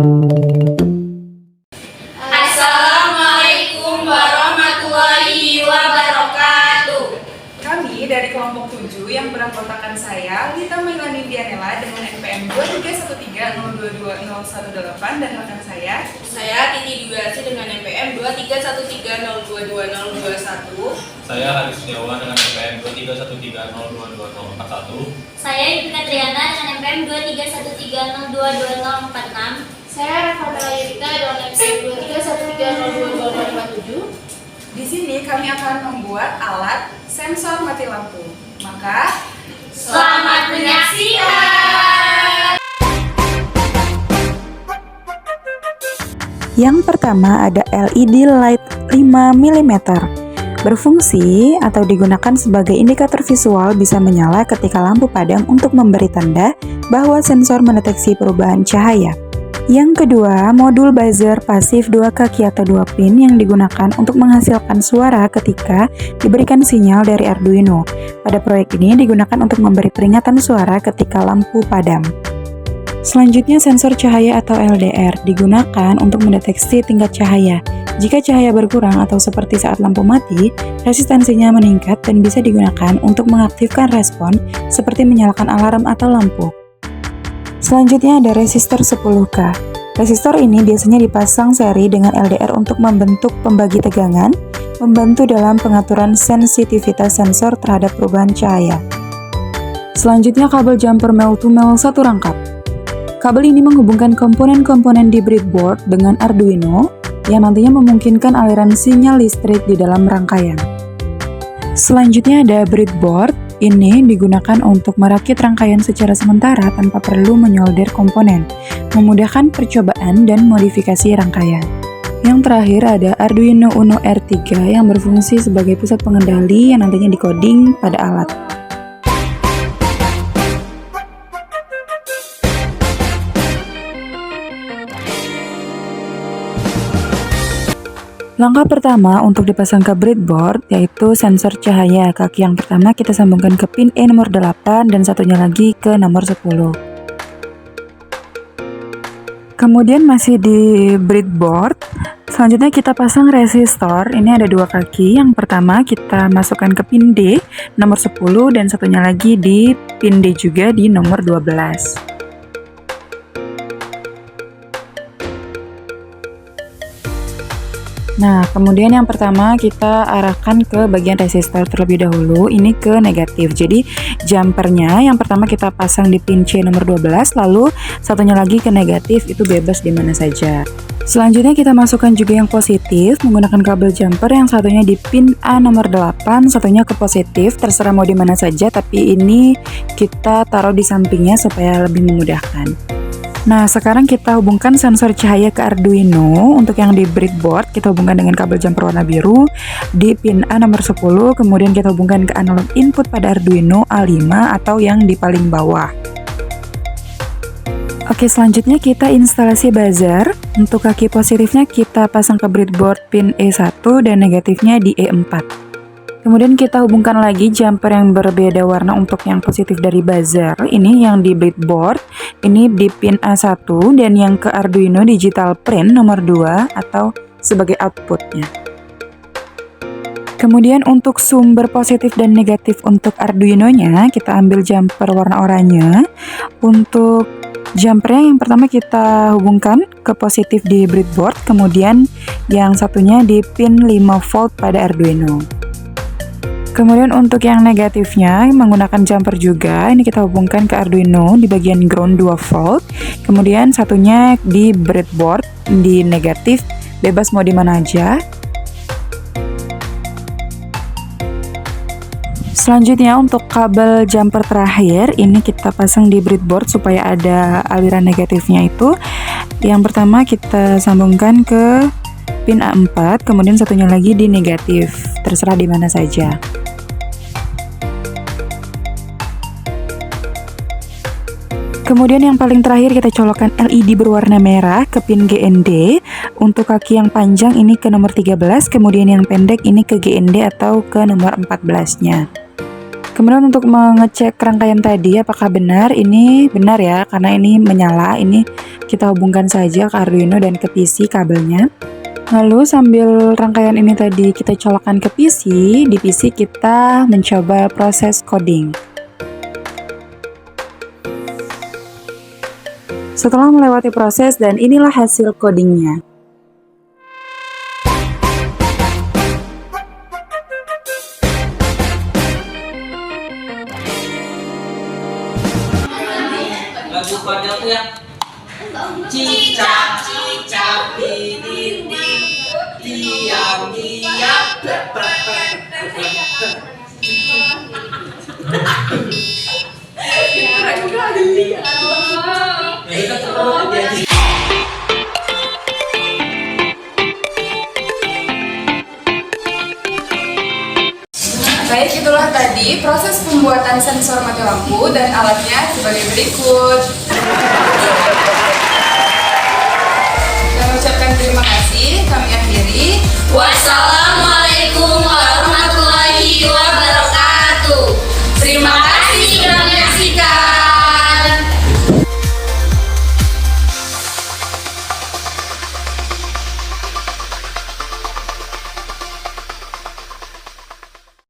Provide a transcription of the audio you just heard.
Assalamualaikum warahmatullahi wabarakatuh. Kami dari kelompok 7 yang beranggotakan saya, Lita Mailani Dianela dengan NPM 23130220118 dan rekan saya Titi Dwiasi dengan NPM 23130220021. Saya Haris Setiawan dengan NPM 23130224041. Saya Yudhika Triana dengan NPM 23130220046. Saya Rafatela Yudhika dengan NPM 23130220047. Di sini kami akan membuat alat sensor mati lampu. Maka Selamat menyaksikan. Yang pertama ada LED light 5 mm. Berfungsi atau digunakan sebagai indikator visual bisa menyala ketika lampu padam untuk memberi tanda bahwa sensor mendeteksi perubahan cahaya. Yang kedua, modul buzzer pasif 2 kaki atau 2 pin yang digunakan untuk menghasilkan suara ketika diberikan sinyal dari Arduino. Pada proyek ini digunakan untuk memberi peringatan suara ketika lampu padam. Selanjutnya, sensor cahaya atau LDR digunakan untuk mendeteksi tingkat cahaya. Jika cahaya berkurang atau seperti saat lampu mati, resistansinya meningkat dan bisa digunakan untuk mengaktifkan respon seperti menyalakan alarm atau lampu. Selanjutnya ada resistor 10K. Resistor ini biasanya dipasang seri dengan LDR untuk membentuk pembagi tegangan, membantu dalam pengaturan sensitivitas sensor terhadap perubahan cahaya. Selanjutnya kabel jumper male-to-male 1 rangkap. Kabel ini menghubungkan komponen-komponen di breadboard dengan Arduino yang nantinya memungkinkan aliran sinyal listrik di dalam rangkaian. Selanjutnya ada breadboard. Ini digunakan untuk merakit rangkaian secara sementara tanpa perlu menyolder komponen, memudahkan percobaan dan modifikasi rangkaian. Yang terakhir ada Arduino Uno R3 yang berfungsi sebagai pusat pengendali yang nantinya dikoding pada alat. Langkah pertama untuk dipasang ke breadboard yaitu sensor cahaya. Kaki yang pertama kita sambungkan ke pin E nomor 8 dan satunya lagi ke nomor 10. Kemudian masih di breadboard, selanjutnya kita pasang resistor. Ini ada 2 kaki. Yang pertama kita masukkan ke pin D nomor 10 dan satunya lagi di pin D juga di nomor 12. Nah, kemudian yang pertama kita arahkan ke bagian resistor terlebih dahulu, ini ke negatif. Jadi jumpernya yang pertama kita pasang di pin C nomor 12, lalu satunya lagi ke negatif, itu bebas di mana saja. Selanjutnya kita masukkan juga yang positif menggunakan kabel jumper, yang satunya di pin A nomor 8, satunya ke positif, terserah mau di mana saja, tapi ini kita taruh di sampingnya supaya lebih memudahkan. Nah, sekarang kita hubungkan sensor cahaya ke Arduino. Untuk yang di breadboard, kita hubungkan dengan kabel jumper warna biru di pin A nomor 10, kemudian kita hubungkan ke analog input pada Arduino A5 atau yang di paling bawah. Oke, selanjutnya kita instalasi buzzer. Untuk kaki positifnya kita pasang ke breadboard pin E1 dan negatifnya di E4. Kemudian kita hubungkan lagi jumper yang berbeda warna untuk yang positif dari buzzer. Ini yang di breadboard, ini di pin A1, dan yang ke Arduino Digital Print nomor 2 atau sebagai outputnya. Kemudian untuk sumber positif dan negatif untuk Arduino-nya, kita ambil jumper warna oranye. Untuk jumpernya yang pertama kita hubungkan ke positif di breadboard, kemudian yang satunya di pin 5 volt pada Arduino. Kemudian untuk yang negatifnya menggunakan jumper juga, ini kita hubungkan ke Arduino di bagian ground 2 volt, kemudian satunya di breadboard di negatif, bebas mau di mana aja. Selanjutnya untuk kabel jumper terakhir, ini kita pasang di breadboard supaya ada aliran negatifnya itu. Yang pertama kita sambungkan ke pin A4, kemudian satunya lagi di negatif, terserah di mana saja. Kemudian yang paling terakhir kita colokkan LED berwarna merah ke pin GND. Untuk kaki yang panjang ini ke nomor 13, kemudian yang pendek ini ke GND atau ke nomor 14-nya. Kemudian untuk mengecek rangkaian tadi apakah benar, ini benar ya, karena ini menyala. Ini kita hubungkan saja ke Arduino dan ke PC kabelnya. Lalu sambil rangkaian ini tadi kita colokkan ke PC, di PC kita mencoba proses coding. Setelah melewati proses dan inilah hasil codingnya. Lagu konyol tuh yang cicak cicak di dinding diam diam Baik, itulah tadi proses pembuatan sensor mati lampu dan alatnya sebagai berikut. Kami ucapkan terima kasih, kami akhiri. Wassalam.